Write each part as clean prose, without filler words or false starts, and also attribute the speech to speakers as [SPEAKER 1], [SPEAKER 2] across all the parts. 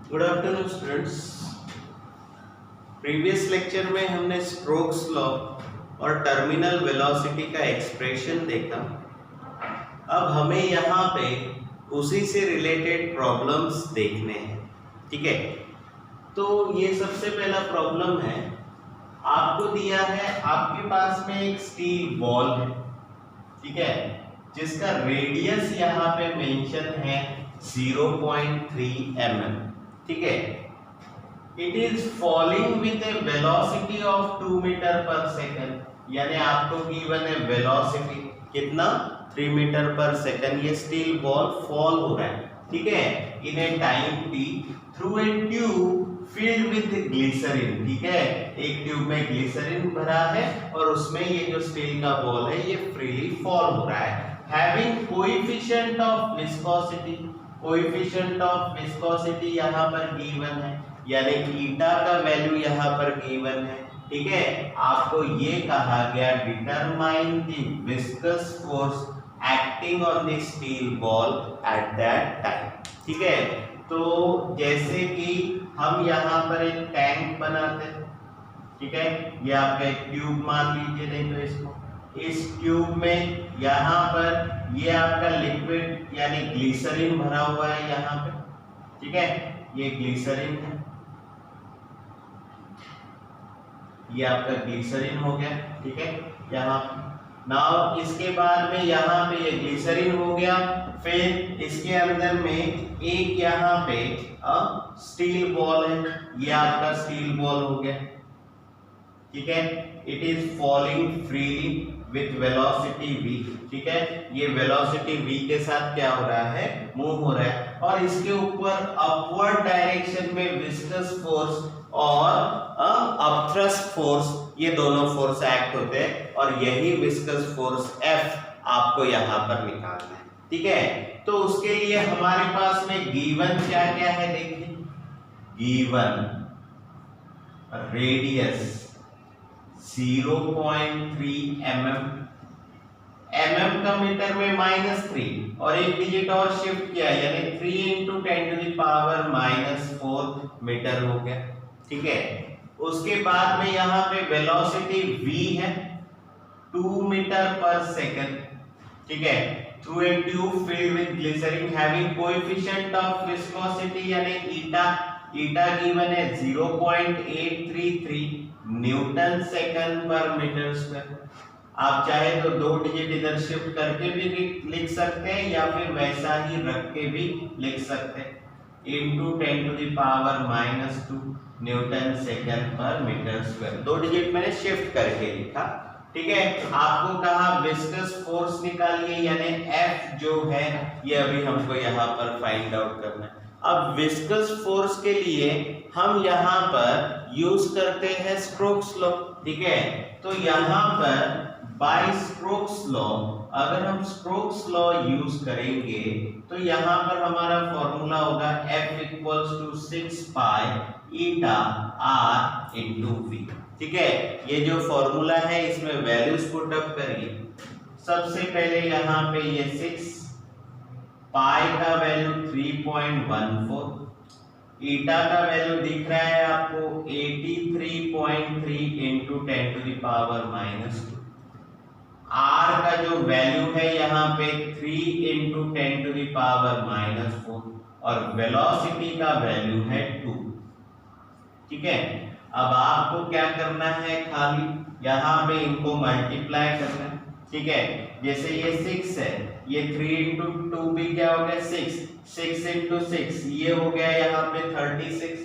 [SPEAKER 1] Good afternoon students. Previous lecture में हमने strokes law और टर्मिनल वेलोसिटी का एक्सप्रेशन देखा। अब हमें यहाँ पे उसी से रिलेटेड प्रॉब्लम्स देखने हैं। ठीक है, तो ये सबसे पहला प्रॉब्लम है, आपको दिया है, आपके पास में एक स्टील बॉल है, ठीक है, जिसका रेडियस यहाँ पे मेंशन है 0.3 mm। ठीक है, it is falling with a velocity of 2 metre per second, यानी आपको गिवन है वेलोसिटी कितना 3 मीटर पर सेकंड। ये स्टील बॉल फॉल हो रहा है, ठीक है, in a time T through a tube filled with glycerine. ठीक है, एक ट्यूब में ग्लिसरीन भरा है और उसमें ये जो स्टील का बॉल है ये फ्रीली फॉल हो रहा है। Having coefficient of viscosity, coefficient of viscosity यहाँ पर गिवन है, यानी ईटा का वैल्यू यहाँ पर गिवन है। ठीक है, आपको ये कहा गया determine the viscous force acting on the steel ball at that time. ठीक है, तो जैसे कि हम यहाँ पर एक टैंक बनाते हैं, ठीक है, ये आपका एक ट्यूब मान लीजिए, नहीं तो इसको, इस ट्यूब में यहाँ पर ये आपका लिक्विड यानी ग्लिसरीन भरा हुआ है यहाँ पे। ठीक है, ये ग्लिसरीन है, ये आपका ग्लिसरीन हो गया। ठीक है, यहाँ नाउ इसके बाद में यहाँ पे ये ग्लिसरीन हो गया, फिर इसके अंदर में एक यहाँ पे स्टील बॉल है, ये आपका स्टील बॉल हो गया। ठीक है, it is falling freely with velocity v। ठीक है, ये वेलोसिटी v के साथ क्या हो रहा है, मूव हो रहा है, और इसके ऊपर अपवर्ड डायरेक्शन में विस्कस फोर्स और अपथ्रस्ट फोर्स, ये दोनों फोर्स एक्ट होते हैं, और यही विस्कस फोर्स F आपको यहाँ पर निकालना है। ठीक है, तो उसके लिए हमारे पास में गिवन क्या क्या है, देखिए, गिवन रेडियस 0.3 mm, mm का मीटर में -3 और एक डिजिट और शिफ्ट किया, यानी 3 × 10⁻⁻⁴ मीटर हो गया। ठीक है, उसके बाद में यहाँ पे वेलोसिटी v है 2 मीटर पर सेकंड। ठीक है, through a tube filled with glycerine having coefficient of viscosity यानी ईटा, ईटा गिवन है 0.833 newton second per metre square. आप चाहे तो 2 डिजिट इधर शिफ्ट करके भी लिख सकते हैं, या फिर वैसा ही रख के भी लिख सकते हैं, × 10⁻⁻² Newton second per metre square. 2 digit मैंने शिफ्ट करके लिखा। ठीक है, आपको कहा विस्कस फोर्स निकालिए, यानी F जो है ये अभी हमको यहाँ पर फाइंड आउट करना है। अब विस्कस फोर्स के लिए हम यहाँ पर यूज करते हैं स्ट्रोक्स लॉ। ठीक है, तो यहाँ पर बाय स्ट्रोक्स लॉ, अगर हम स्ट्रोक्स लॉ यूज करेंगे तो यहाँ पर हमारा फॉर्मूला होगा F = 6π ηr × v। ठीक है, ये जो फॉर्मूला है इसमें वैल्यूज पुट अप करिए। सबसे पहले यहाँ पे ये 6, पाई का वैल्यू 3.14, ईटा का वैल्यू दिख रहा है आपको 83.3 × 10⁻², आर का जो वैल्यू है यहाँ पे 3 × 10⁻⁴, और वेलोसिटी का वैल्यू है 2। ठीक है, अब आपको क्या करना है, खाली यहाँ पे इनको मल्टीप्लाई करना है। ठीक है, जैसे ये 6 है, ये 3 × 2 भी क्या हो गया 6, 6 × 6 ये हो गया यहाँ पे 36,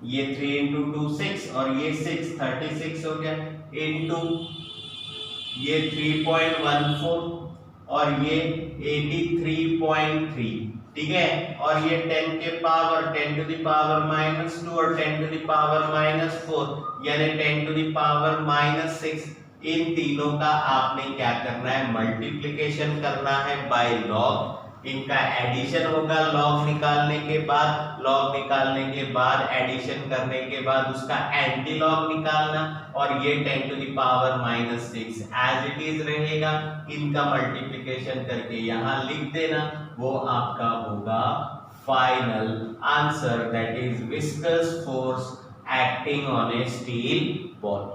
[SPEAKER 1] ये 3 × 2 6 और ये 6 36 हो गया, इनटू ये 3.14 और ये 83.3। ठीक है, और ये 10 के पावर 10⁻² और 10⁻⁴, यानी 10⁻⁻6, इन तीनों का आपने क्या करना है, मल्टीप्लिकेशन करना है बाय लॉग। इनका एडिशन होगा लॉग निकालने के बाद, लॉग निकालने के बाद एडिशन करने के बाद उसका एंटी लॉग निकालना, और ये 10⁻⁻6 एज इट इज रहेगा। इनका मल्टीप्लिकेशन करके यहाँ लिख देना, वो आपका होगा final answer, that is viscous force acting on a steel ball.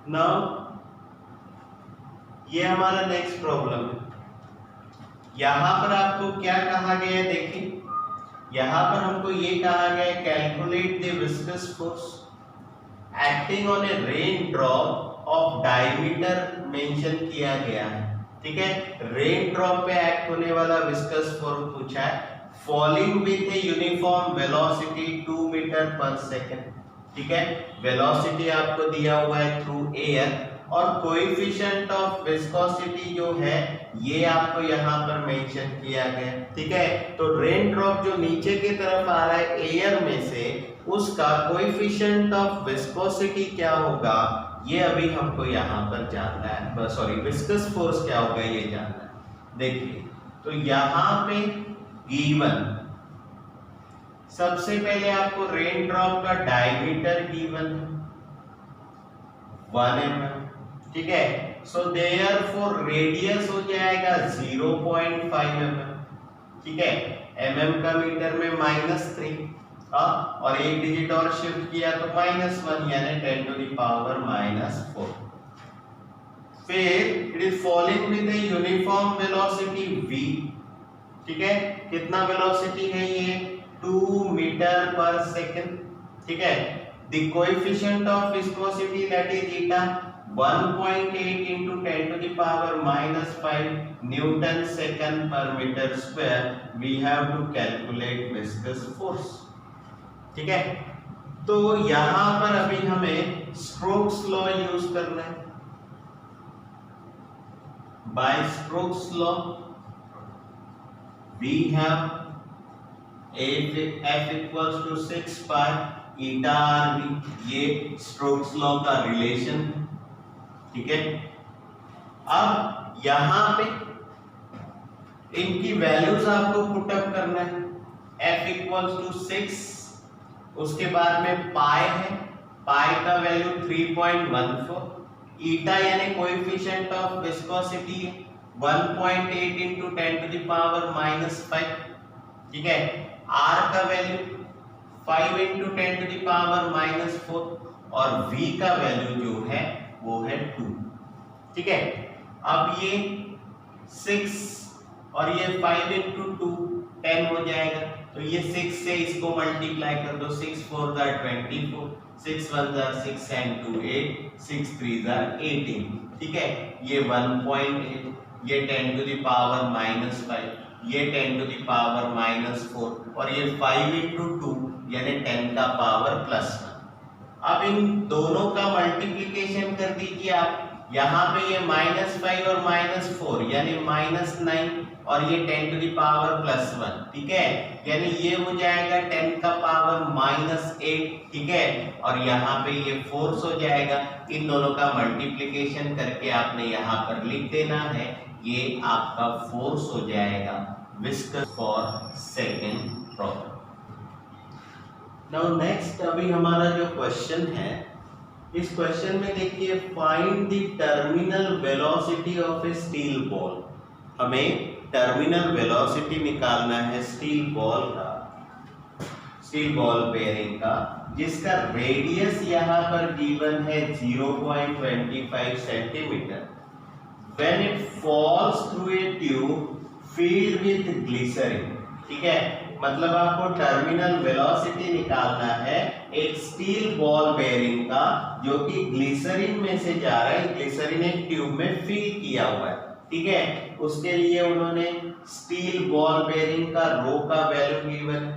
[SPEAKER 1] Now ये हमारा नेक्स्ट प्रॉब्लम है। यहां पर आपको क्या कहा गया है, देखिए यहां पर हमको ये कहा गया है calculate the viscous force acting on A rain drop of diameter mention किया गया है। ठीक है, रेन ड्रॉप पे एक्ट होने वाला विस्कस फोर्स पूछा है, falling with a uniform velocity 2 metre per second. ठीक है, वेलोसिटी आपको दिया हुआ है थ्रू एयर और कोएफिशिएंट ऑफ विस्कोसिटी जो है ये आपको यहाँ पर मेंशन किया गया। ठीक है, तो रेन ड्रॉप जो नीचे की तरफ आ रहा है एयर में से, उसका कोएफिशिएंट ऑफ विस्कोसिटी क्या होगा ये अभी हमको यहाँ पर जानना है, सॉरी विस्कस फोर्स क्या होगा ये जानना है। देखिए तो यहाँ पे गिवन, सबसे पहले आपको रेन ड्रॉप का डायमीटर गिवन 1 mm। ठीक है, सो देयरफॉर रेडियस हो जाएगा 0.5 mm। ठीक है, mm का मीटर में -3 और एक डिजिट और शिफ्ट किया तो -1 यानी 10 to the power -4। फिर it is falling with A uniform velocity v। ठीक है, कितना वेलोसिटी है ये 2 मीटर पर सेकंड। ठीक है, the coefficient of viscosity that is eta 1.8 into 10 to the power -5 newton second per metre square. We have to calculate viscous force. ठीक है, तो यहां पर अभी हमें स्ट्रोक्स लॉ यूज करना है। By Stokes law we have F equals to 6 pi eta RV, ये स्ट्रोक्स लॉ का रिलेशन। ठीक है, अब यहां पे इनकी वैल्यूज आपको पुट अप करना है। F equals to 6, उसके बाद में पाई है, पाई का वैल्यू 3.14, ईटा यानी coefficient of viscosity 1.8 into 10 to the power -5। ठीक है, R का value 5 into 10 to the power -4 और V का वैल्यू जो है वो है 2। ठीक है, अब ये 6 और ये 5 into 2 10 हो जाएगा, तो ये 6 से इसको मल्टीप्लाई कर दो, 6 4 24, 6 1 6 and 2 8, 6 3 18। ठीक है, ये 1.8, ये 10 to the power -5, ये 10 to the power -4 और ये 5 into 2 यानी 10 का पावर +1। अब इन दोनों का मल्टीप्लिकेशन कर दीजिए आप, यहाँ पे ये -5 और -4 यानी -9 और ये 10 to the power +1। ठीक है, यानी ये हो जाएगा 10 का पावर -8। ठीक है, और यहाँ पे ये फोर्स हो जाएगा। इन दोनों का मल्टीप्लिकेशन करके आपने यहाँ पर लिख देना है, ये आपका फोर्स हो जाएगा viscous for second problem. Now next अभी हमारा जो क्वेश्चन है, इस क्वेश्चन में देखिए find the terminal velocity of A steel ball. हमें टर्मिनल वेलोसिटी निकालना है स्टील बॉल का, स्टील बॉल बेयरिंग का, जिसका रेडियस यहाँ पर गिवन है 0.25 centimetre. When it falls through a tube filled with glycerin। ठीक है, मतलब आपको टर्मिनल वेलोसिटी निकालना है एक स्टील बॉल बेयरिंग का जो कि ग्लिसरीन में से जा रहा है, ग्लिसरीन एक ट्यूब में फिल किया हुआ है। ठीक है, उसके लिए उन्होंने स्टील बॉल बेयरिंग का रो का वैल्यू गिवन है,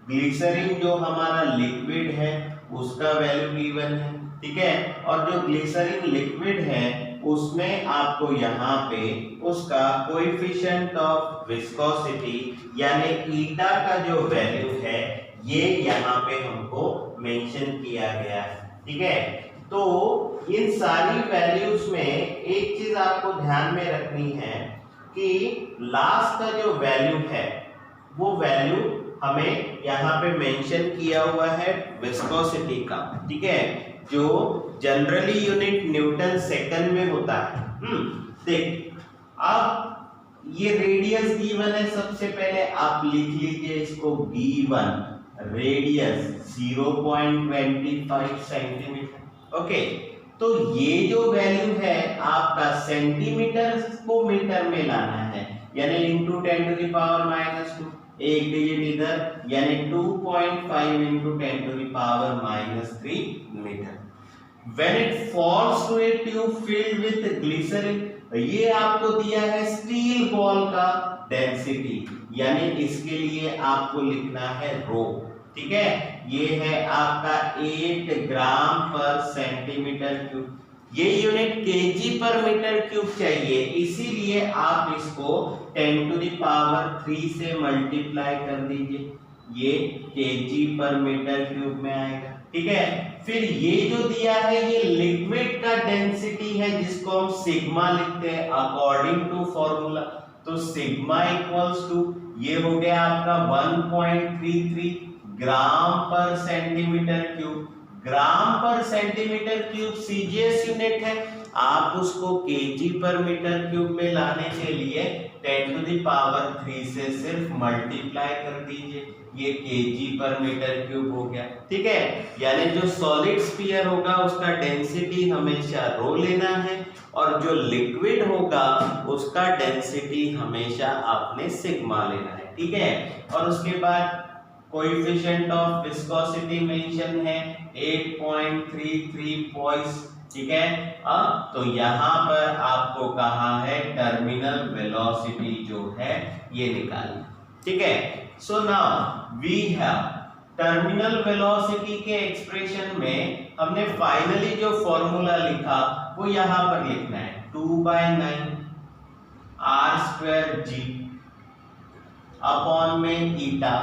[SPEAKER 1] ग्लिसरीन जो हमारा लिक्विड है उसका वैल्यू गिवन है। ठीक है, और जो ग्लिसरीन लिक्विड है उसमें आपको यहाँ पे उसका कोएफिशिएंट ऑफ विस्कोसिटी यानी ईटा का जो वैल्यू है ये यहाँ पे हमको मेंशन किया गया है। ठीक है, तो इन सारी वैल्यूज में एक चीज आपको ध्यान में रखनी है कि लास्ट का जो वैल्यू है वो वैल्यू हमें यहाँ पे मेंशन किया हुआ है विस्कोसिटी का। ठीक है, जो जनरली यूनिट न्यूटन सेकंड में होता है। देख, अब ये रेडियस गिवन है, सबसे पहले आप लिख लीजिए इसको गिवन रेडियस 0.25 सेंटीमीटर। ओके, तो ये जो वैल्यू है आपका सेंटीमीटर को मीटर में लाना है, यानी इंटू 10⁻², एक डिजिट इधर, यानी 2.5 into 10⁻³ metre. When it falls to a tube filled with glycerin, ये आपको दिया है स्टील बॉल का डेंसिटी, यानी इसके लिए आपको लिखना है रो। ठीक है, ये है आपका 8 ग्राम पर सेंटीमीटर क्यूब। ये यूनिट केजी पर मीटर क्यूब चाहिए, इसीलिए आप इसको 10⁻³ से मल्टीप्लाई कर दीजिए, ये केजी पर मीटर क्यूब में आएगा। ठीक है, फिर ये जो दिया है ये लिक्विड का डेंसिटी है, जिसको हम सिग्मा लिखते हैं अकॉर्डिंग टू फॉर्मूला। तो सिग्मा इक्वल्स टू ये हो गया आपका 1.33 ग्राम पर सेंटीमीटर क्यूब। ग्राम पर सेंटीमीटर क्यूब सीजीएस यूनिट है, आप उसको केजी पर मीटर क्यूब में लाने के लिए 10⁻³ से सिर्फ मल्टीप्लाई कर दीजिए, ये केजी पर मीटर क्यूब हो गया। ठीक है, यानी जो सॉलिड स्फीयर होगा उसका डेंसिटी हमेशा रो लेना है, और जो लिक्विड होगा उसका डेंसिटी हमेशा आपने सिग्मा लेना है। ठीक है, और उसके बाद कोएफिशिएंट ऑफ विस्कोसिटी मेंशन है 8.33 पॉइंट्स। ठीक है, अब तो यहाँ पर आपको कहा है टर्मिनल वेलोसिटी जो है ये निकालना। ठीक है, so now we have terminal velocity के एक्सप्रेशन में हमने फाइनली जो फॉर्मूला लिखा वो यहाँ पर लिखना है 2/9 r² g अपॉन में ईटा,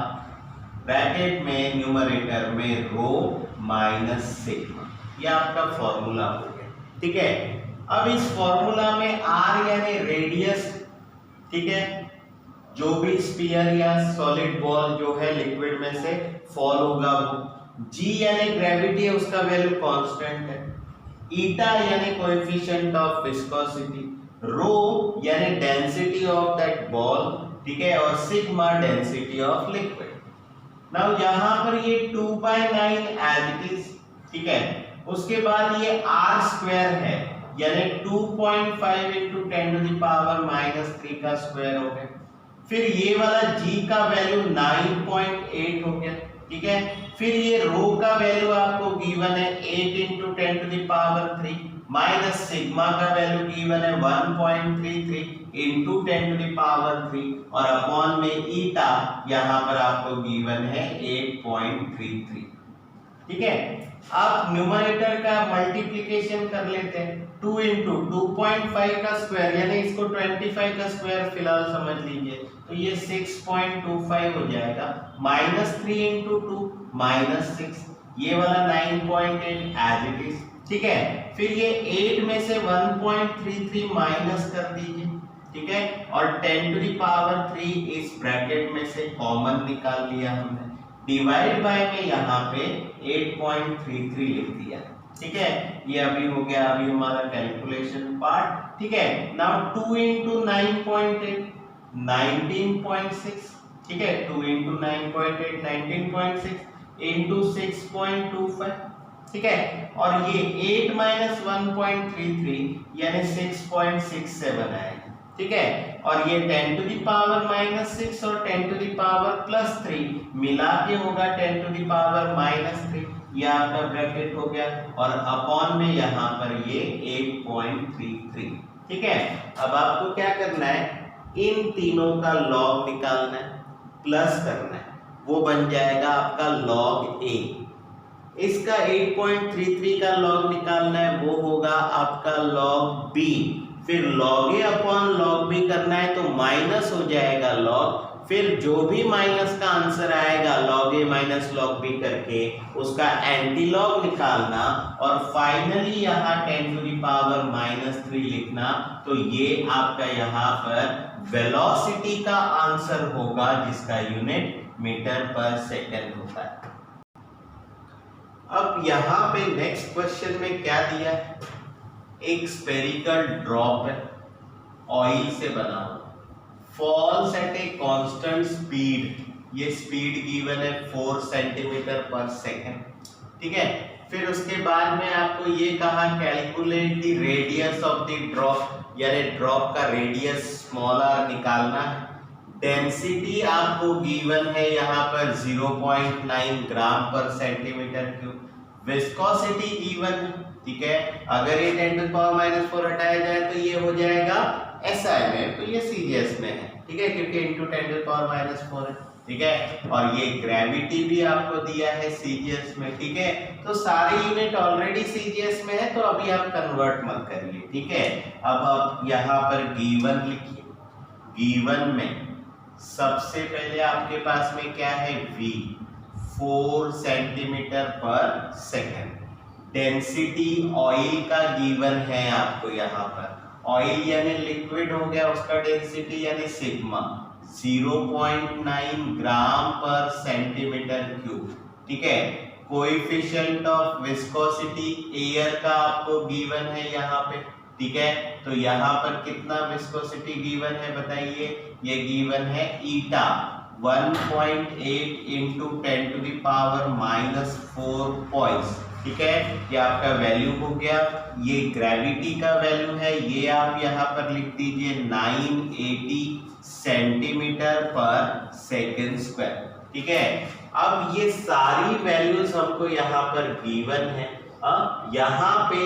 [SPEAKER 1] ब्रैकेट में न्यूमरेटर में रो माइनस सिग्मा, ये आपका फॉर्मूला हो गया। ठीक है, अब इस फॉर्मूला में r यानी रेडियस, ठीक है, जो भी स्फीयर या सॉलिड बॉल जो है लिक्विड में से फॉल होगा वो, g यानी ग्रेविटी है, उसका वैल्यू कांस्टेंट है, ईटा यानी कोएफिशिएंट ऑफ विस्कोसिटी, रो यानी डेंसिटी ऑफ दैट बॉल, ठीक है, और sigma density of liquid. Now यहाँ पर ये 2/9 एज इट इज। ठीक है, उसके बाद ये r² है, यानी 2.5 इंटू 10⁻³ का स्क्वायर हो गया। फिर ये वाला g का वैल्यू 9.8 हो गया। ठीक है, फिर ये रो का वैल्यू आपको गिवन है 8 इंटू 10⁻³ माइनस सिग्मा का वैल्यू गिवन है 1.33 इंटू 10⁻³ और अपॉन में ईटा यहाँ पर आपको गिवन है 8.33। ठीक है, आप न्यूमरेटर का मल्टीप्लिकेशन कर लेते हैं, 2 इंटू 2.5 का स्क्वायर, यानी इसको 25 का स्क्वायर फिलहाल समझ लीजिए, तो ये 6.25 हो जाएगा, -3 इंटू 2 -6, ये वाला 9.8 एज इट इज। ठीक है, फिर ये 8 में से 1.33 माइनस कर दीजिए। ठीक है, और 10⁻³ इस ब्रैकेट में से कॉमन निकाल लिया हमने, डिवाइड बाय में यहाँ पे 8.33 लिख दिया। ठीक है, ये अभी हो गया अभी हमारा कैलकुलेशन पार्ट। ठीक है, नाउ 2 इंटू 9.8 19.6। ठीक है, 2 इंटू 9.8 19.6 इंटू 6.25। ठीक है, और ये 8 माइनस 1.33 यानी 6.67 आएगा। ठीक है, और ये 10⁻⁻6 और 10⁻+3 मिला के होगा 10⁻⁻3, ये आपका ब्रैकेट हो गया, और अपॉन में यहाँ पर ये 8.33। ठीक है, अब आपको क्या करना है, इन तीनों का लॉग निकालना है, प्लस करना है, वो बन जाएगा आपका लॉग a। इसका 8.33 का लॉग निकालना है, वो होगा आपका लॉग b। फिर log a upon log b करना है तो माइनस हो जाएगा लॉग, फिर जो भी माइनस का आंसर आएगा log a minus log b करके उसका एंटी लॉग निकालना, और फाइनली यहाँ 10⁻³ लिखना। तो ये आपका यहाँ पर वेलोसिटी का आंसर होगा, जिसका यूनिट मीटर पर सेकंड होता है। अब यहाँ पे नेक्स्ट क्वेश्चन में क्या दिया है, एक स्फेरिकल ड्रॉप है, ऑयल से बना हुआ, falls at a constant speed, ये स्पीड गिवन है 4 सेंटीमीटर पर सेकेंड, ठीक है। फिर उसके बाद में आपको ये कहा calculate the radius of the drop, यानी ड्रॉप का रेडियस स्मॉल आर निकालना है। डेंसिटी आपको गिवन है यहाँ पर 0.9 ग्राम पर सेंटीमीटर क्यूब। विस्कोसिटी गिवन है, ठीक है। अगर ये 10⁻⁻⁴ हटाया जाए तो ये हो जाएगा SI में, तो ये CGS में है, ठीक है, क्योंकि इंटू 10⁻⁴ है, ठीक है। और ये ग्रेविटी भी आपको दिया है CGS में, ठीक है। तो सारे यूनिट ऑलरेडी CGS में है, तो अभी आप कन्वर्ट मत करिए, ठीक है। अब आप यहाँ पर गिवन लिखिए। गिवन में सबसे पहले आपके पास में क्या है, V 4 सेंटीमीटर पर सेकेंड। डेंसिटी ऑयल का गिवन है आपको यहाँ पर, ऑयल यानी लिक्विड हो गया, उसका डेंसिटी यानी सिग्मा 0.9 ग्राम पर सेंटीमीटर क्यूब, ठीक है। कोएफिशिएंट ऑफ विस्कोसिटी एयर का आपको गिवन है यहाँ पे, ठीक है। तो यहाँ पर कितना विस्कोसिटी गिवन है बताइए, ये गिवन है ईटा 1.8 इंटू 10⁻⁻⁴ पॉइंट्स, ठीक है। ये आपका वैल्यू हो गया। ये ग्रेविटी का वैल्यू है, ये आप यहाँ पर लिख दीजिए 980 सेंटीमीटर पर सेकेंड स्क्वायर, ठीक है। अब ये सारी वैल्यूज हमको यहाँ पर गिवन है। अब यहाँ पे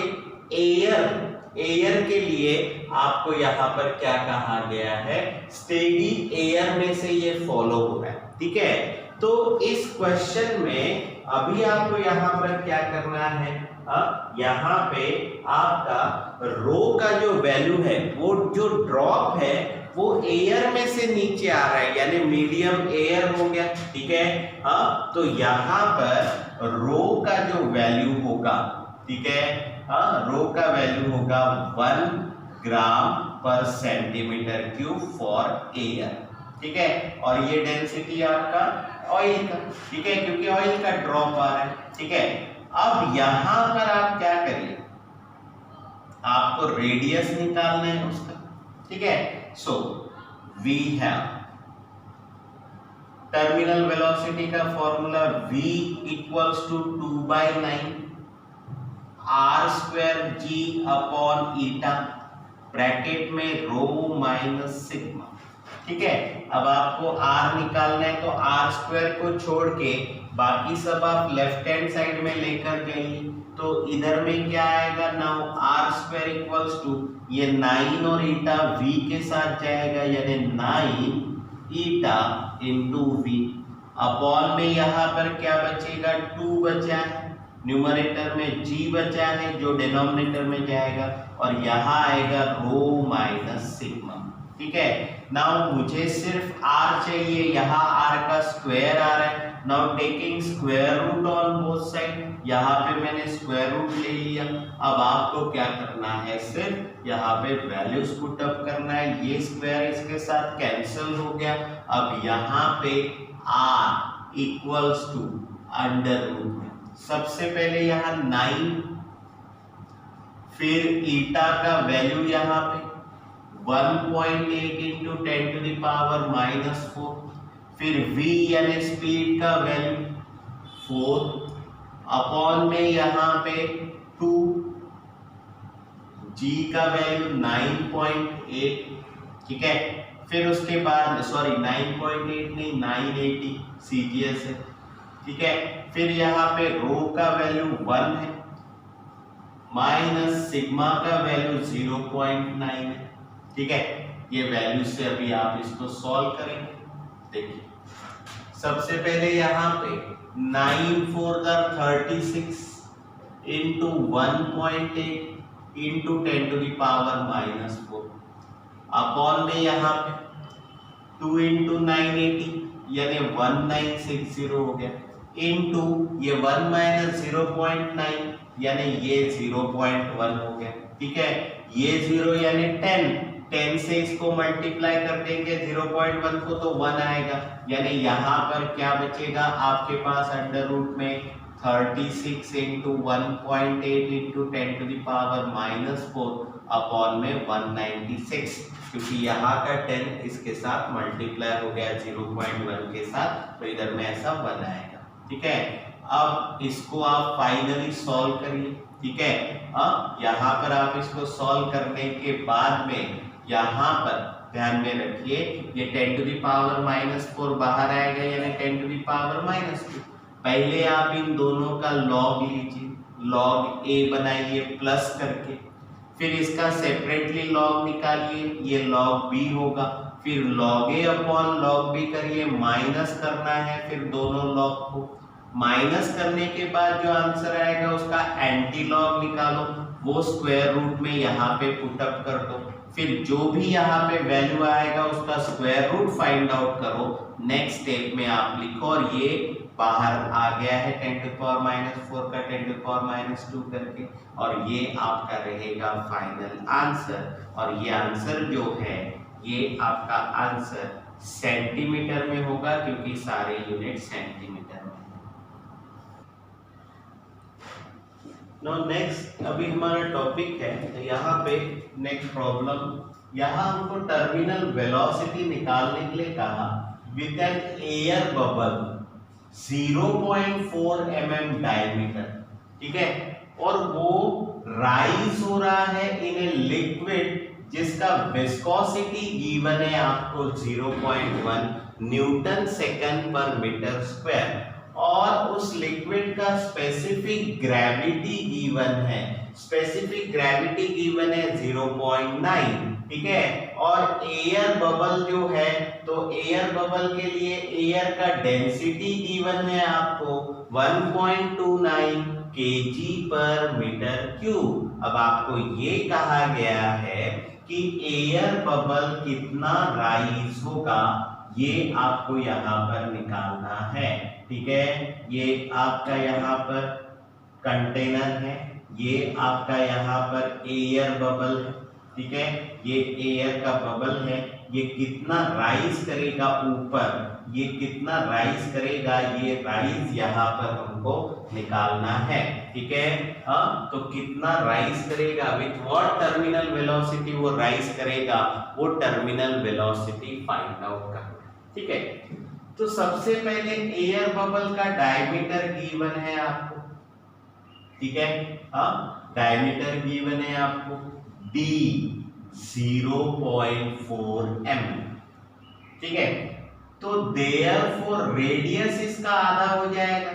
[SPEAKER 1] एयर के लिए आपको यहाँ पर क्या कहा गया है, स्टेडी एयर में से ये फॉलो हो रहा है, ठीक है। तो इस क्वेश्चन में अभी आपको यहाँ पर क्या करना है, यहाँ पे आपका रो का जो वैल्यू है, वो जो ड्रॉप है वो एयर में से नीचे आ रहा है, यानी मीडियम एयर हो गया, ठीक है। तो यहाँ पर रो का जो वैल्यू होगा, ठीक है, रो का वैल्यू होगा 1 ग्राम पर सेंटीमीटर क्यूब फॉर एयर, ठीक है। और ये डेंसिटी आपका ऑयल का, ठीक है, क्योंकि ऑयल का ड्रॉप आ रहा है, ठीक है। अब यहां पर आप क्या करिए, आपको रेडियस निकालना है उसका, ठीक है। So we have terminal velocity का formula v equals to 2/9 r²g upon eta, bracket में रो माइनस सिग्मा, ठीक है। अब आपको r निकालना है, तो r² को छोड़ के बाकी सब आप लेफ्ट हैंड साइड में लेकर गए, तो इधर में क्या आएगा, नाउ r² इक्वल्स टू ये 9 और ईटा v के साथ जाएगा, यानी 9 ईटा इंटू v अपॉन में यहाँ पर क्या बचेगा, 2 बचा है, न्यूमरेटर में g बचा है जो डिनोमिनेटर में जाएगा, और यहाँ आएगा रो माइनस सिग्मा, ठीक है। नाउ मुझे सिर्फ r चाहिए, यहाँ r का स्क्वायर आ रहा है। Now taking square root on both side, यहाँ पे मैंने स्क्वायर रूट ले लिया। अब आपको क्या करना है, सिर्फ यहाँ पे वैल्यूज पुट अप करना है, ये स्क्वायर इसके साथ कैंसिल हो गया। अब यहाँ पे r equals to under root, सबसे पहले यहाँ 9, फिर ईटा का वैल्यू यहाँ पे 1.8 इंटू 10⁻⁻⁴, फिर v यानी स्पीड का वैल्यू 4 अपॉन में यहाँ पे 2, g का वैल्यू 9.8, ठीक है। फिर उसके बाद 9.8 नहीं 980 CGS है, ठीक है। फिर यहाँ पे रो का वैल्यू 1 है, माइनस सिग्मा का वैल्यू 0.9 है, ठीक है। ये वैल्यू से अभी आप इसको सॉल्व करेंगे। देखिए सबसे पहले यहाँ पे 9 4 36 इंटू 1.8 इंटू 10⁻⁻⁴ अपॉन में यहाँ पे 2 इंटू 980 यानी 1960 हो गया, इंटू ये 1 माइनस 0.9 यानी ये 0.1 हो गया, ठीक है। ये 0 यानी 10 से इसको मल्टीप्लाई कर देंगे 0.1 को, तो 1 आएगा, यानी यहाँ पर क्या बचेगा आपके पास अंडर रूट में 36 इंटू 1.8 इंटू 10⁻⁻⁴ अपॉन में 196, क्योंकि यहाँ का 10 इसके साथ मल्टीप्लाई हो गया 0.1 के साथ, तो इधर में ऐसा 1 आएगा। ठीक है, अब इसको आप फाइनली सॉल्व करिए। ठीक है, अब यहाँ पर आप इसको सॉल्व करने के बाद में यहाँ पर ध्यान में रखिए ये 10⁻⁻⁴ बाहर आएगा, यानी 10⁻⁻²। पहले आप इन दोनों का लॉग लीजिए, लॉग a बनाइए प्लस करके, फिर इसका सेपरेटली लॉग निकालिए, ये लॉग b होगा, फिर log a upon log b करिए, माइनस करना है फिर दोनों लॉग को। माइनस करने के बाद जो आंसर आएगा उसका एंटी लॉग निकालो, वो स्क्वायर रूट में यहाँ पे पुट अप कर दो, फिर जो भी यहाँ पे वैल्यू आएगा उसका स्क्वायर रूट फाइंड आउट करो। नेक्स्ट स्टेप में आप लिखो, और ये बाहर आ गया है 10⁻⁴ का 10⁻² करके, और ये आपका रहेगा फाइनल आंसर। और ये आंसर जो है ये आपका आंसर सेंटीमीटर में होगा, क्योंकि सारे यूनिट सेंटीमीटर में। नाउ नेक्स्ट, अभी हमारा टॉपिक है, तो यहाँ पे नेक्स्ट प्रॉब्लम, यहाँ हमको टर्मिनल वेलोसिटी निकालने के लिए कहा with an air bubble 0.4 mm diameter. ठीक है, और वो राइज हो रहा है इन ए लिक्विड जिसका विस्कोसिटी गिवन है आपको 0.1 newton second per metre square, और उस लिक्विड का स्पेसिफिक ग्रेविटी गिवन है, स्पेसिफिक ग्रेविटी गिवन है 0.9। ठीक है, और एयर बबल जो है, तो एयर बबल के लिए एयर का डेंसिटी गिवन है आपको 1.29 kg/m³। अब आपको ये कहा गया है कि एयर बबल कितना राइज होगा, ये आपको यहाँ पर निकालना है। ठीक है, ये आपका यहाँ पर कंटेनर है, ये आपका यहाँ पर एयर बबल है। ठीक है, ये एयर का बबल है, ये कितना राइज करेगा ऊपर, ये कितना राइज करेगा, ये राइज यहाँ पर हमको निकालना है। ठीक है, तो कितना राइज करेगा, विथ व्हाट टर्मिनल वेलोसिटी वो राइज करेगा, वो टर्मिनल वेलोसिटी फाइंड आउट करना। ठीक है, तो सबसे पहले एयर बबल का डायमीटर गिवन है आपको। ठीक है, डायमीटर गिवन है आपको d 0.4 mm। ठीक है, तो देयरफॉर रेडियस इसका आधा हो जाएगा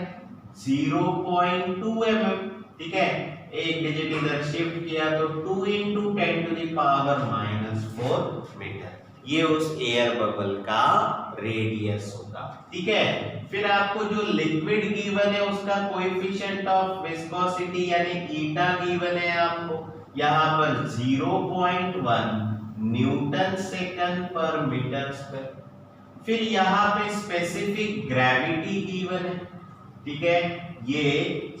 [SPEAKER 1] 0.2 mm। ठीक है, एक डिजिट इधर शिफ्ट किया तो 2 × 10⁻⁴ मीटर, ये उस एयर बबल का रेडियस होगा। ठीक है, फिर आपको जो लिक्विड गिवन है उसका कोएफिशिएंट ऑफ विस्कोसिटी यानी ईटा गिवन है आपको यहाँ पर 0.1 newton second per metre square. फिर यहाँ पे स्पेसिफिक ग्रेविटी गिवन है। ठीक है, ये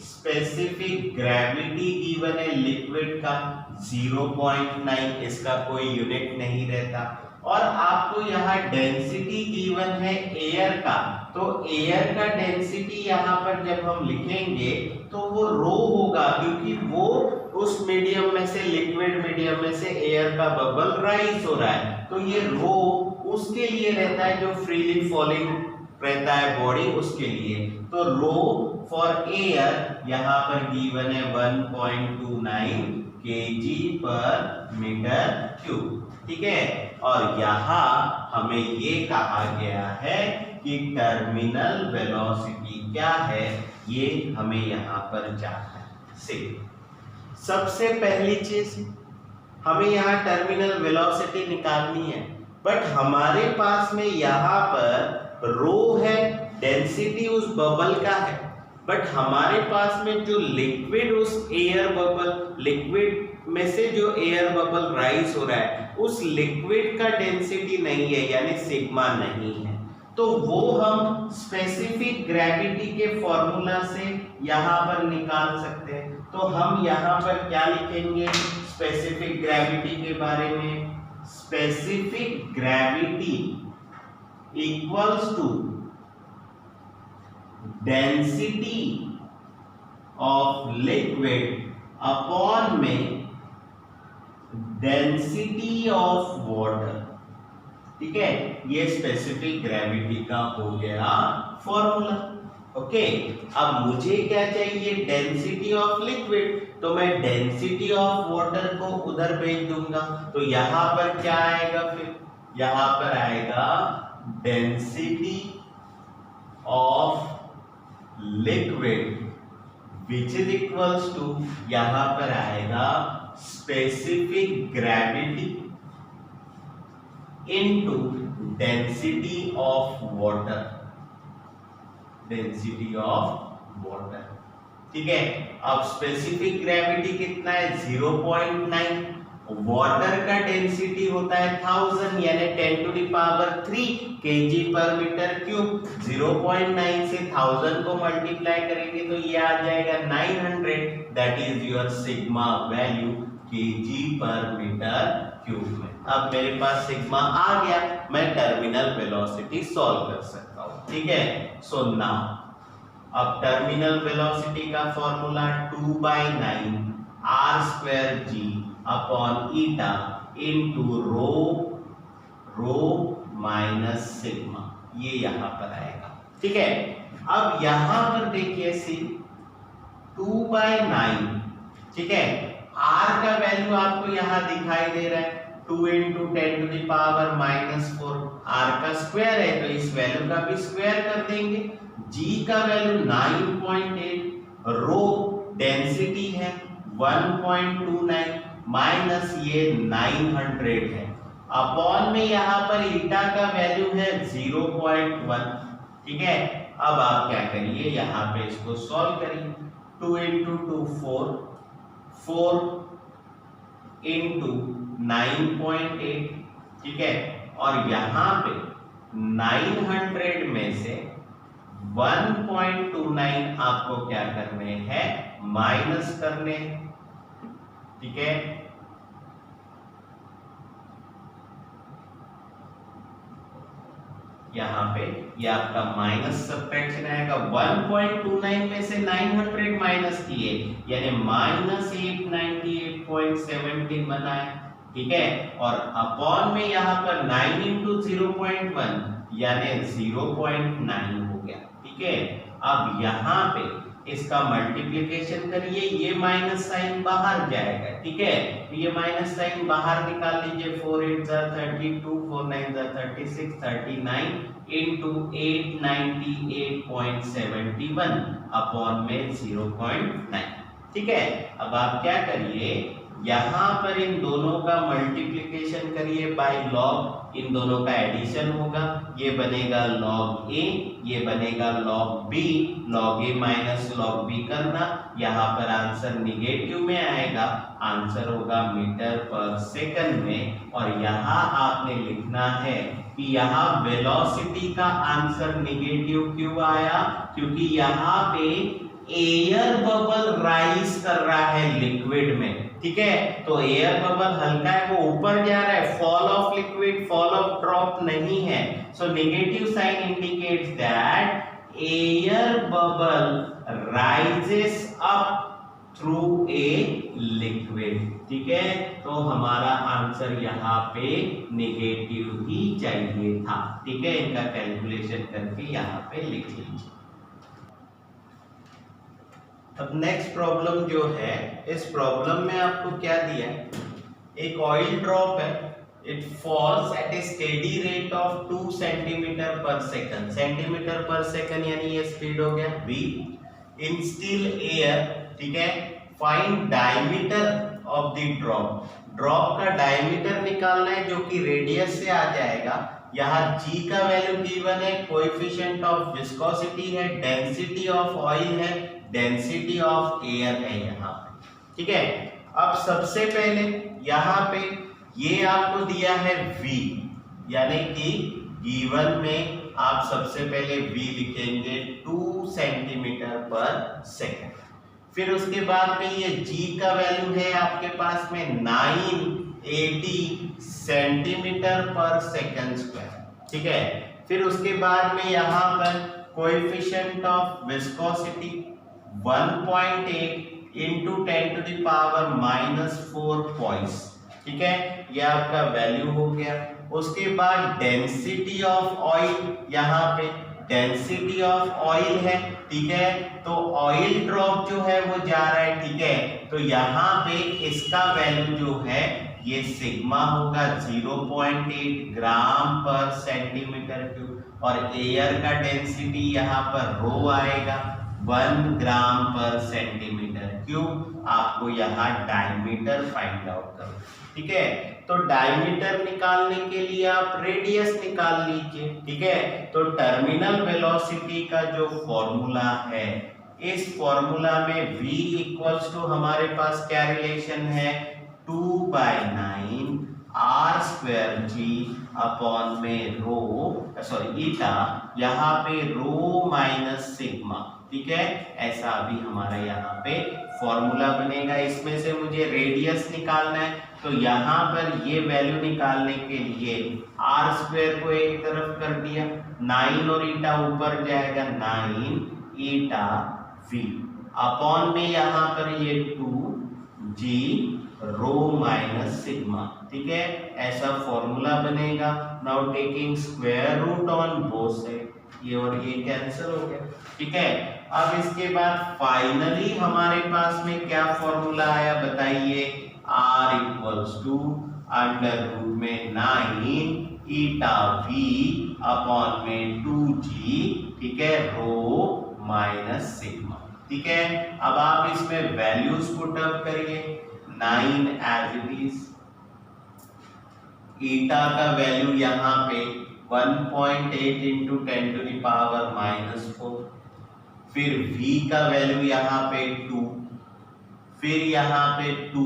[SPEAKER 1] स्पेसिफिक ग्रेविटी गिवन है लिक्विड का 0.9, इसका कोई यूनिट नहीं रहता। और आपको यहाँ डेंसिटी गिवन है एयर का, तो एयर का डेंसिटी यहाँ पर जब हम लिखेंगे तो वो रो होगा, क्योंकि वो उस मीडियम में से, लिक्विड मीडियम में से एयर का बबल राइज हो रहा है, तो ये रो उसके लिए रहता है जो फ्रीली फॉलिंग रहता है बॉडी, उसके लिए। तो रो फॉर एयर यहाँ पर गिवन है 1.29 kg/m³। ठीक है, और यहाँ हमें ये कहा गया है कि टर्मिनल वेलोसिटी क्या है, ये हमें यहाँ पर जानना है। सबसे पहली चीज हमें यहाँ टर्मिनल वेलोसिटी निकालनी है, बट हमारे पास में यहाँ पर रो है, डेंसिटी उस बबल का है, बट हमारे पास में जो लिक्विड उस एयर बबल, लिक्विड में से जो एयर बबल राइज हो रहा है उस लिक्विड का डेंसिटी नहीं है, यानी सिग्मा नहीं है। तो वो हम स्पेसिफिक ग्रेविटी के फॉर्मूला से यहाँ पर निकाल सकते हैं। तो हम यहाँ पर क्या लिखेंगे स्पेसिफिक ग्रेविटी के बारे में, specific gravity equals to density of liquid upon में डेंसिटी ऑफ वाटर। ठीक है, ये स्पेसिफिक ग्रेविटी का हो गया फॉर्मूला। ओके, अब मुझे क्या चाहिए, डेंसिटी ऑफ लिक्विड, तो मैं डेंसिटी ऑफ वाटर को उधर भेज दूंगा, तो यहां पर क्या आएगा, फिर यहां पर आएगा density of liquid which is equals to, यहां पर आएगा specific gravity into density of water, density of water. ठीक है, अब स्पेसिफिक ग्रेविटी कितना है, 0.9, वाटर का डेंसिटी होता है 1000 यानी 10⁻³ kg पर मीटर क्यूब। 0.9 से 1000 को मल्टीप्लाई करेंगे तो ये आ जाएगा 900, that is your sigma value kg पर मीटर क्यूब में। अब मेरे पास सिग्मा आ गया, मैं टर्मिनल वेलोसिटी सॉल्व कर सकता हूं। ठीक है, सो नाउ अब टर्मिनल वेलोसिटी का फॉर्मूला 2/9 r²g अपॉन ईटा इनटू रो माइनस सिग्मा, ये यहां पर आएगा। ठीक है, अब यहां पर देखिए सी 2/9, ठीक है, r का वैल्यू आपको यहां दिखाई दे रहा है 2 × 10⁻⁻⁴, r का स्क्वायर है तो इस वैल्यू का भी स्क्वायर कर देंगे। g का वैल्यू 9.8, रो डेंसिटी है 1.29 माइनस ये 900 है, अपॉन में यहां पर ईटा का वैल्यू है 0.1। ठीक है, अब आप क्या करिए, यहां पे इसको सॉल्व करिए। 2 × 2 4 × 9.8, ठीक है, और यहां पे 900 में से 1.29 आपको क्या करने हैं, माइनस करने। ठीक है, यहां पे ये आपका माइनस सब्ट्रैक्शन आएगा। 1.29 में से 900 माइनस किए यानी -898.17 बनाए। ठीक है, और अपॉन में यहां पर 9 × 0.1 यानी 0.9 हो गया। ठीक है, अब यहां पे इसका मल्टीप्लिकेशन करिए, ये माइनस साइन बाहर जाएगा। ठीक है, तो ये माइनस साइन बाहर निकाल लीजिए। 4 8 32, 4 9 36, 39 × 898.71 अपॉन में 0.9। ठीक है, अब आप क्या करिए, यहां पर इन दोनों का मल्टीप्लिकेशन करिए बाय लॉग, इन दोनों का एडिशन होगा, ये बनेगा log a, ये बनेगा log b, log a minus log b करना, यहाँ पर आंसर निगेटिव में आएगा, आंसर होगा मीटर पर सेकंड में। और यहाँ आपने लिखना है कि यहाँ वेलोसिटी का आंसर निगेटिव क्यों आया, क्योंकि यहाँ पे एयर बबल राइज कर रहा है लिक्विड में। ठीक है, तो एयर बबल हल्का है, वो ऊपर जा रहा है, fall of liquid, fall of drop नहीं है। So negative sign indicates that air bubble rises up through a liquid. ठीक है, तो हमारा आंसर यहाँ पे नेगेटिव ही चाहिए था। ठीक है, इनका कैलकुलेशन करके यहाँ पे लिख लीजिए। अब नेक्स्ट प्रॉब्लम जो है, इस प्रॉब्लम में आपको क्या दिया है, एक ऑयल ड्रॉप है, it falls at a steady rate of 2 centimetre per second. Centimetre per second यानी ये स्पीड हो गया v इन स्टिल एयर। ठीक है, find diameter of the drop, drop का डायमीटर निकालना है जो कि रेडियस से आ जाएगा। यहाँ g का वैल्यू गिवन है, कोएफिशिएंट ऑफ विस्कोसिटी है, डेंसिटी ऑफ ऑयल है, डेंसिटी ऑफ एयर है यहाँ पे। ठीक है, अब सबसे पहले यहाँ पे ये आपको दिया है v, यानी कि गिवन में आप सबसे पहले v लिखेंगे 2 सेंटीमीटर पर सेकंड। फिर उसके बाद में ये g का वैल्यू है आपके पास में 980 सेंटीमीटर पर सेकंड स्क्वायर। ठीक है, फिर उसके बाद में यहाँ पर coefficient of viscosity 1.8 into 10⁻⁻4 points, ठीक है, ये आपका वैल्यू हो गया। उसके बाद डेंसिटी ऑफ ऑयल, यहाँ पे डेंसिटी ऑफ ऑयल है, ठीक है, तो ऑयल ड्रॉप जो है वो जा रहा है, ठीक है, तो यहाँ पे इसका वैल्यू जो है ये सिग्मा होगा 0.8 ग्राम पर सेंटीमीटर क्यूब, और एयर का डेंसिटी यहाँ पर रो आएगा 1 ग्राम पर सेंटीमीटर क्यूब। आपको यहाँ डायमीटर फाइंड आउट करो, ठीक है, तो डायमीटर निकालने के लिए आप रेडियस निकाल लीजिए, ठीक है, तो टर्मिनल वेलोसिटी का जो फॉर्मूला है, इस फॉर्मूला में v इक्वल्स टू हमारे पास क्या रिलेशन है, 2/9 r²g अपॉन में रो, सॉरी ईटा, यहाँ पे रो माइनस सिग्मा, ठीक है, ऐसा अभी हमारा यहाँ पे फॉर्मूला बनेगा। इसमें से मुझे रेडियस निकालना है, तो यहाँ पर ये वैल्यू निकालने के लिए r² को एक तरफ कर दिया, 9 और ईटा ऊपर जाएगा, 9 ईटा v अपॉन में यहाँ पर ये 2g रो माइनस सिग्मा, ठीक है, ऐसा फॉर्मूला बनेगा। Now taking square root on both side, ये और ये कैंसिल हो गया, ठीक है। अब इसके बाद फाइनली हमारे पास में क्या फॉर्मूला आया बताइए, r equals to under root में 9 ईटा v अपॉन में 2g, ठीक है, रो माइनस सिग्मा, ठीक है। अब आप इसमें वैल्यूज पुट अप करिए, 9 एज इट इज, ईटा का वैल्यू यहाँ पे 1.8 इंटू 10⁻⁻4, फिर v का वैल्यू यहाँ पे 2, फिर यहाँ पे 2,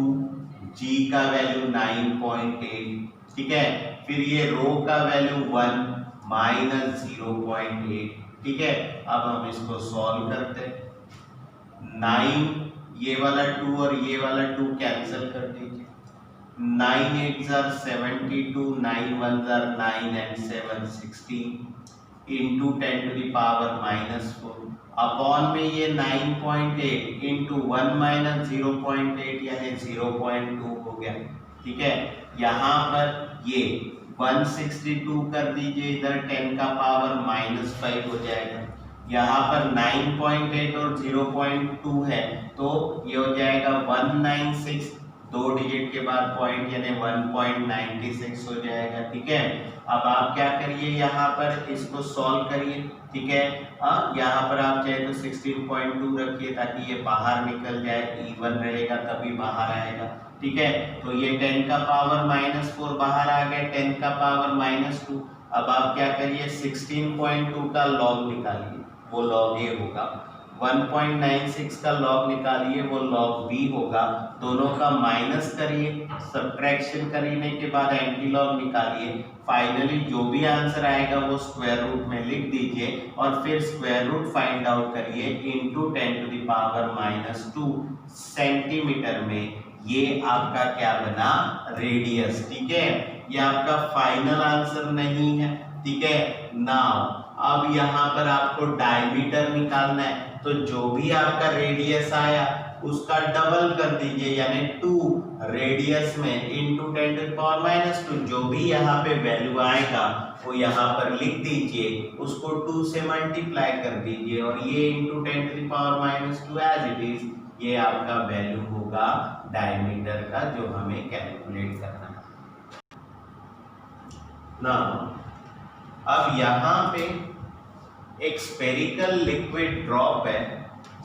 [SPEAKER 1] g का वैल्यू 9.8, ठीक है, फिर ये रो का वैल्यू 1 माइनस 0.8, ठीक है। अब हम इसको सॉल्व करते हैं, 9 ये वाला 2 और ये वाला 2 कैंसिल कर दीजिए, 9 8 are 72, 9 1 are 9 and 7 16 into 10⁻⁻4 upon में ये 9.8 इंटू 1 माइनस 0.8 यानी 0.2 हो गया, ठीक है। यहाँ पर ये 162 कर दीजिए, इधर 10 का पावर -5 हो जाएगा, यहाँ पर 9.8 और 0.2 है, तो ये हो जाएगा 196, 2 डिजिट के बाद पॉइंट यानी 1.96 हो जाएगा, ठीक है। अब आप क्या करिए, यहाँ पर इसको सॉल्व करिए, ठीक है। यहाँ पर आप चाहे तो 16.2 रखिए ताकि ये बाहर निकल जाए, इवन रहेगा तभी बाहर आएगा, ठीक है। तो ये 10 का पावर -4 बाहर आ गया, 10 का पावर -2। अब आप क्या करिए, 16.2 का लॉग निकालिए, वो लॉग ए होगा, 1.96 का लॉग निकालिए, वो लॉग बी होगा, दोनों का माइनस करिए, सब्ट्रैक्शन करने के बाद एंटी लॉग निकालिए, फाइनली जो भी आंसर आएगा वो स्क्वायर रूट में लिख दीजिए और फिर स्क्वायर रूट फाइंड आउट करिए इंटू 10⁻⁻2 सेंटीमीटर में, ये आपका क्या बना, रेडियस, ठीक है। ये आपका फाइनल आंसर नहीं है, ठीक है। नाउ अब यहाँ पर आपको डायमीटर निकालना है, तो जो भी आपका रेडियस आया उसका डबल कर दीजिए, यानी 2 रेडियस में इंटू 10⁻⁻2, जो भी यहाँ पे वैल्यू आएगा वो यहाँ पर लिख दीजिए, उसको 2 से मल्टीप्लाई कर दीजिए और ये इंटू 10⁻⁻2 एज इट इज, ये आपका वैल्यू होगा डायमीटर का जो हमें कैलकुलेट करना है। ना अब यहाँ पे एक स्फेरिकल लिक्विड ड्रॉप है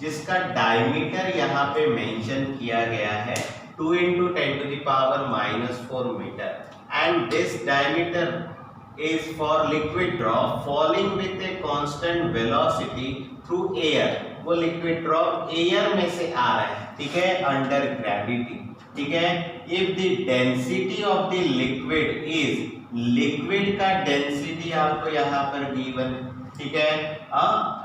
[SPEAKER 1] जिसका डायमीटर यहाँ पे मेंशन किया गया है 2 × 10⁻⁻4 metre, and this diameter is for liquid drop falling with a constant velocity through air। वो लिक्विड ड्रॉप एयर में से आ रहा है, ठीक है, अंडर ग्रेविटी, ठीक है। If the density of the liquid is, liquid का डेंसिटी आपको यहाँ पर गिवन है, ठीक है,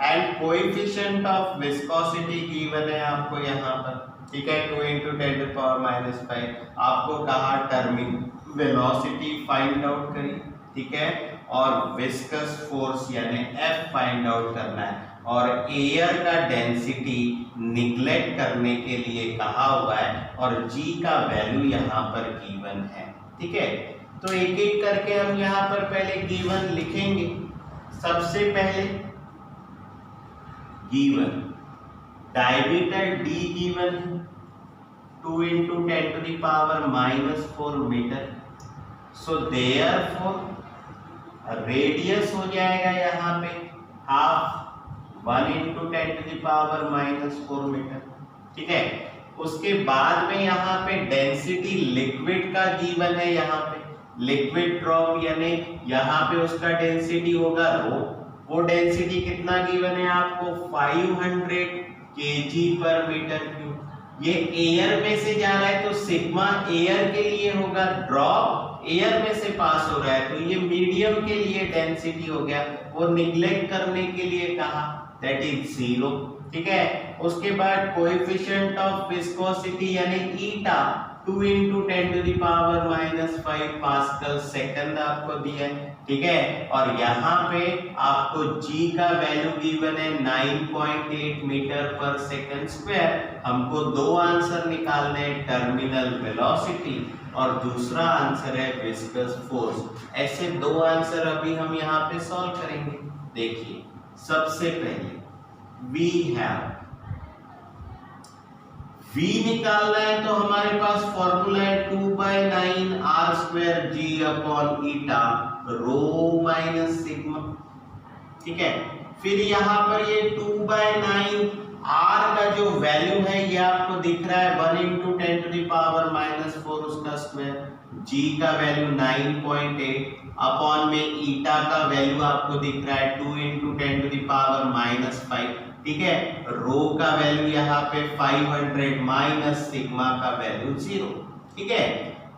[SPEAKER 1] and coefficient of viscosity given है आपको यहाँ पर, ठीक है, 2 × 10⁻⁵। आपको कहा टर्मिनल वेलोसिटी फाइंड आउट करिए, ठीक है, और विस्कस फोर्स यानी F फाइंड आउट करना है। और एयर का डेंसिटी निग्लेक्ट करने के लिए कहा हुआ है और जी का वैल्यू यहाँ पर गिवन है। ठीक है, तो एक एक करके हम यहाँ पर पहले गिवन लिखेंगे। सबसे पहले given diameter D given 2 × 10⁻⁻⁻4 metre. So therefore radius हो जाएगा यहाँ पे हाफ 1 × 10⁻⁻4 मीटर। ठीक है, उसके बाद में यहाँ पे डेंसिटी लिक्विड का गिवन है। यहाँ पे लिक्विड ड्रॉप यानी यहाँ पे उसका डेंसिटी होगा रो। वो डेंसिटी कितना गिवन है आपको 500 kg/m³। ये एयर में से जा रहा है तो सिग्मा एयर के लिए होगा, ड्रॉप एयर में से पास हो रहा है तो ये मीडियम के लिए डेंसिटी हो गया। वो निग्लेक्ट करने के लिए कहा, दैट इज 0। ठीक है, उसके बाद कोएफिशिएंट ऑफ विस्कोसिटी यानी ईटा 2 × 10⁻⁻5 पास्कल सेकंड आपको दिया है। ठीक है, और यहाँ पे आपको जी का वैल्यू गिवन है 9.8 मीटर/सेकंड²। हमको दो आंसर निकालने हैं, टर्मिनल वेलोसिटी और दूसरा आंसर है विस्कस फोर्स। ऐसे दो आंसर अभी हम यहाँ पे सॉल्व करेंगे। देखिए, सबसे पहले वी हैव V निकालना है तो हमारे पास फॉर्मूला है 2/9 r² g/ईटा रो माइनस सिग्मा। ठीक है, फिर यहाँ पर ये 2/9 r का जो वैल्यू है ये आपको दिख रहा है 1 × 10⁻⁻4 उसका स्क्वायर, g का वैल्यू 9.8 अपॉन में ईटा का वैल्यू आपको दिख रहा है 2 × 10⁻⁻5। ठीक है, रो का वैल्यू यहाँ पे 500 माइनस सिग्मा का वैल्यू 0। ठीक है,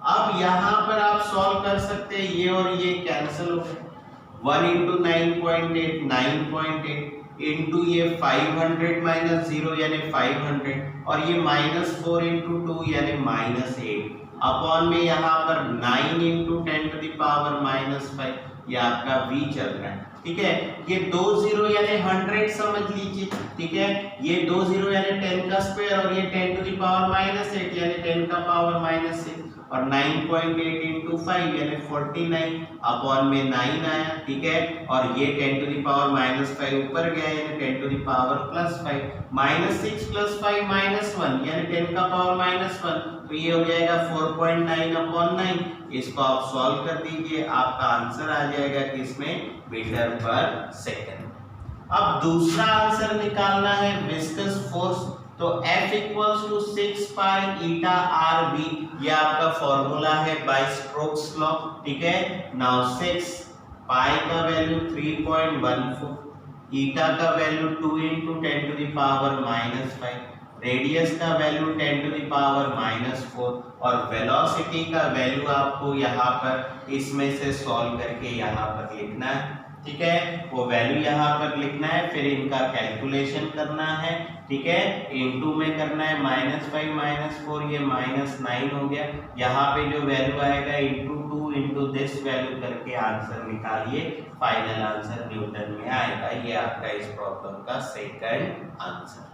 [SPEAKER 1] अब यहाँ पर आप सॉल्व कर सकते हैं, ये और ये कैंसिल हो गए। 1 × 9.8 9.8 इंटू ये 500 माइनस 0 यानी 500 और ये -4 × 2 यानी -8 अपॉन में यहाँ पर 9 × 10⁻⁻5 ये आपका v चल रहा है। ठीक है, ये 2 0 यानी 100 समझ लीजिए। ठीक है, ये 2 0 यानी 10 का स्क्वायर और ये 10⁻⁻8 यानी 10 का पावर -6 और 9.8 × 5 यानी 49 अपॉन में 9 आया। ठीक है, और ये 10⁻⁻5 ऊपर गया यानी 10⁻+5 -6 + 5 -1 यानी 10 का पावर -1 तो ये हो जाएगा 4.9/9। इसको आप सॉल्व कर दीजिए, आपका आंसर आ जाएगा किसमें मीटर/सेकंड। अब दूसरा आंसर निकालना है विस्कस फोर्स, तो F = 6 π ईटा RV ये आपका फॉर्मूला है बाय स्टोक्स लॉ। ठीक है, नाउ 6 पाई का वैल्यू 3.14, ईटा का वैल्यू 2 × 10⁻⁻5, रेडियस का वैल्यू 10⁻⁻4 और वेलोसिटी का वैल्यू आपको यहाँ पर इसमें से सॉल्व करके यहाँ पर लिखना है। ठीक है, वो वैल्यू यहाँ पर लिखना है, फिर इनका कैलकुलेशन करना है। ठीक है, इनटू में करना है -5 -4 ये -9 हो गया। यहाँ पे जो वैल्यू आएगा इंटू 2 इंटू दिस वैल्यू करके आंसर निकालिए, फाइनल आंसर न्यूटन में आएगा। ये आपका इस प्रॉब्लम का सेकंड आंसर।